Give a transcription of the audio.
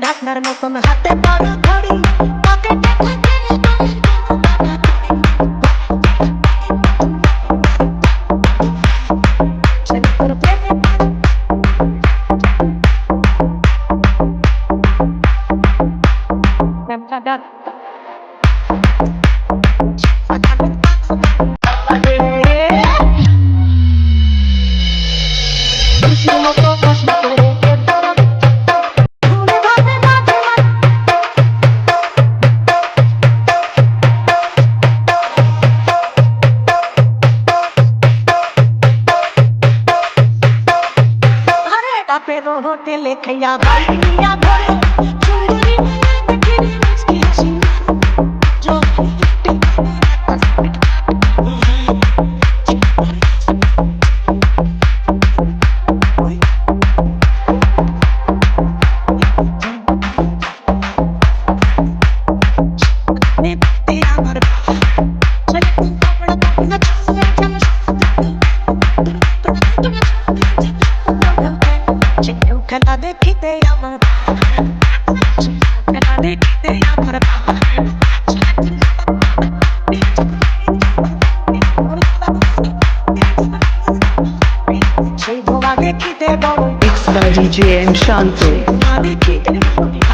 ঢাকনার মতন হাতে বড় ঘড়ি পকেটে pero hotel খাইয়া বাড়িয়া ঘরে সুন্দরী দেখি মিষ্টি হাসি খেলা দেখিতে আমার খেলা দেখিতে আমার সেই ধোয়া দেখিতে বড় Mixed by DJ M. Shanto.